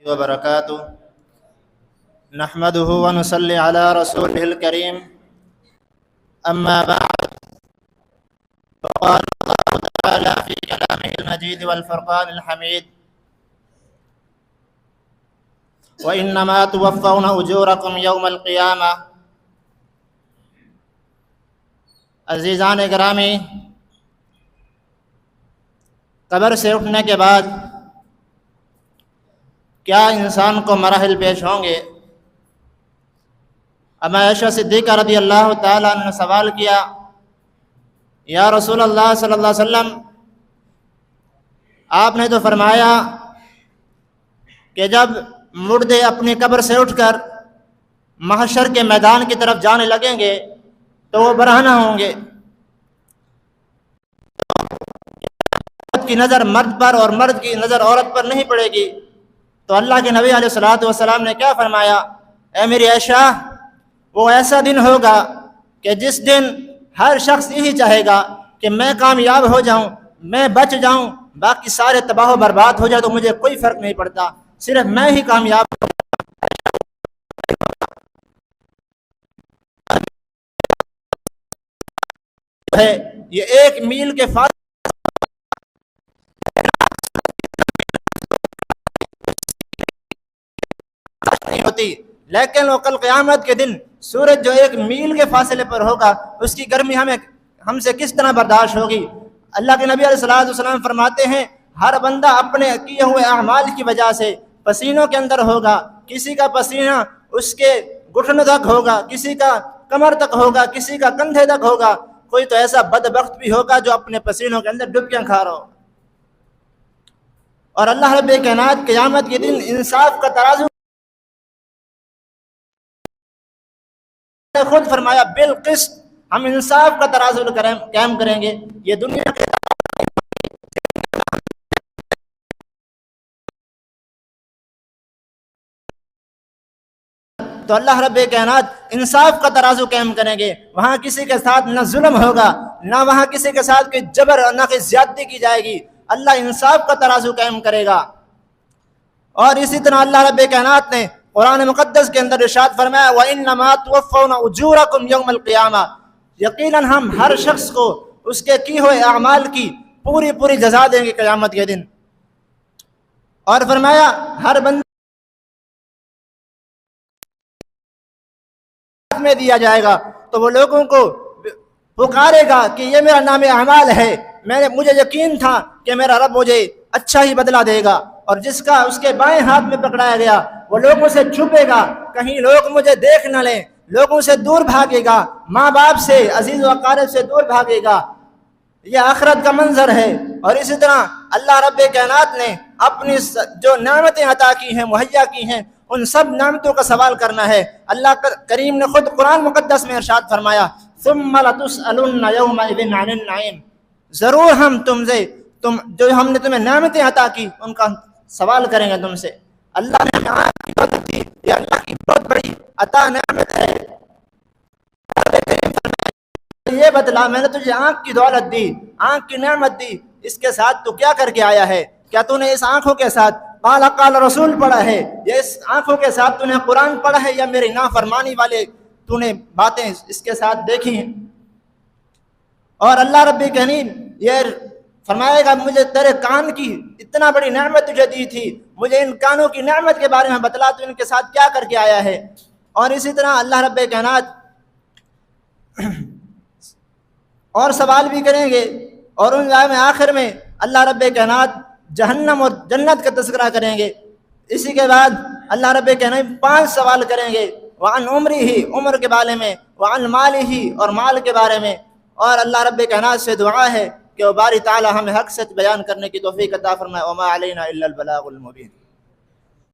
وبركاته نحمده ونصلي على رسوله الكريم أما بعد فقال الله تعالى في كلامه المجيد والفرقان الحميد وإنما توفون أجوركم يوم القيامة۔ عزیزان گرامی، قبر سے اٹھنے کے بعد کیا انسان کو مراحل پیش ہوں گے؟ اما عائشہ صدیقہ رضی اللہ تعالیٰ عنہ نے سوال کیا، یا رسول اللہ صلی اللہ علیہ وسلم، آپ نے تو فرمایا کہ جب مردے اپنی قبر سے اٹھ کر محشر کے میدان کی طرف جانے لگیں گے تو وہ برہنہ ہوں گے، عورت کی نظر مرد پر اور مرد کی نظر عورت پر نہیں پڑے گی۔ تو اللہ کے نبی علیہ الصلوۃ والسلام نے کیا فرمایا؟ اے میری عائشہ، وہ ایسا دن ہوگا کہ جس دن ہر شخص یہی چاہے گا کہ میں کامیاب ہو جاؤں، میں بچ جاؤں، باقی سارے تباہ و برباد ہو جائے تو مجھے کوئی فرق نہیں پڑتا، صرف میں ہی کامیاب ہے۔ یہ 1 میل کے فاصلے نہیں ہوتی، لیکن وہ کل قیامت کے دن سورج جو 1 میل کے فاصلے پر ہوگا، اس کی گرمی ہم سے کس طرح برداشت ہوگی؟ اللہ کے نبی علیہ الصلوۃ والسلام فرماتے ہیں، ہر بندہ اپنے کیے ہوئے اعمال کی وجہ سے پسینوں کے اندر ہوگا۔ کسی کا پسینہ اس کے گھٹنوں تک ہوگا، کسی کا کمر تک ہوگا، کسی کا کندھے تک ہوگا، کوئی تو ایسا بدبخت بھی ہوگا جو اپنے پسینوں کے اندر ڈبکیاں کھا رہا ہو۔ اور اللہ رب کائنات قیامت کے دن انصاف کا ترازو خود فرمایا، بالقسط ہم انصاف کا ترازو قائم کریں گے۔ یہ دنیا کے تو اللہ رب کائنات انصاف کا ترازو قائم کریں گے، وہاں کسی کے ساتھ نہ ظلم ہوگا، نہ وہاں کسی کے ساتھ کوئی جبر اور نہ کوئی زیادتی کی جائے گی، اللہ انصاف کا ترازو قائم کرے گا۔ اور اسی طرح اللہ رب کائنات نے قرآن مقدس کے اندر ارشاد فرمایا، وَإِنَّمَا تُوَفَّوْنَ أُجُورَكُمْ يَوْمَ الْقِيَامَةِ، یقیناً ہم ہر شخص کو اس کے کی ہوئے اعمال کی پوری جزا دیں گے قیامت کے دن۔ اور فرمایا، ہر بندے میں دیا جائے گا تو وہ لوگوں کو پکارے گا کہ یہ میرا نام اعمال ہے، مجھے یقین تھا کہ میرا رب مجھے اچھا ہی بدلہ دے گا۔ اور جس کا اس کے بائیں ہاتھ میں پکڑایا گیا وہ لوگوں سے چھپے گا، کہیں لوگ مجھے دیکھ نہ لیں، لوگوں سے دور بھاگے گا، ماں باپ سے، عزیز و اقارب سے دور بھاگے گا۔ یہ آخرت کا منظر ہے۔ اور اسی طرح اللہ رب کائنات نے اپنی جو نعمتیں عطا کی ہیں، مہیا کی ہیں، ان سب نعمتوں کا سوال کرنا ہے۔ اللہ کریم نے خود قرآن مقدس میں ارشاد فرمایا، ثم لتسألن یومئذ عن النعیم، ضرور ہم جو ہم نے تمہیں نعمتیں عطا کی ان کا سوال کریں گے تم سے۔ اللہ نے آنکھ کی دولت دی، یہ اللہ کی بہت بڑی عطا نعمت ہے۔ یہ بتلا، میں نے تجھے آنکھ کی دولت دی، آنکھ کی نعمت دی، اس کے ساتھ تو کیا کر کے آیا ہے؟ کیا تو نے اس آنکھوں کے ساتھ قال قال رسول پڑھا ہے، یا اس آنکھوں کے ساتھ تو نے قرآن پڑھا ہے، یا میری نافرمانی والے تو نے باتیں اس کے ساتھ دیکھی ہیں؟ اور اللہ رب کریم یہ فرمائے گا، مجھے تیرے کان کی اتنا بڑی نعمت تجھے دی تھی، مجھے ان کانوں کی نعمت کے بارے میں بتلا، تو ان کے ساتھ کیا کر کے آیا ہے؟ اور اسی طرح اللہ رب کائنات اور سوال بھی کریں گے، اور ان میں آخر میں اللہ رب کائنات جہنم اور جنت کا تذکرہ کریں گے۔ اسی کے بعد اللہ رب کائنات 5 سوال کریں گے، وعن عمرہ، عمر کے بارے میں، وعن مالہ، اور مال کے بارے میں۔ اور اللہ رب کائنات سے دعا ہے کہ وہ باری تعالی ہمیں حق سچ بیان کرنے کی توفیق عطا فرمائے۔ وما علینا الا البلاغ المبین۔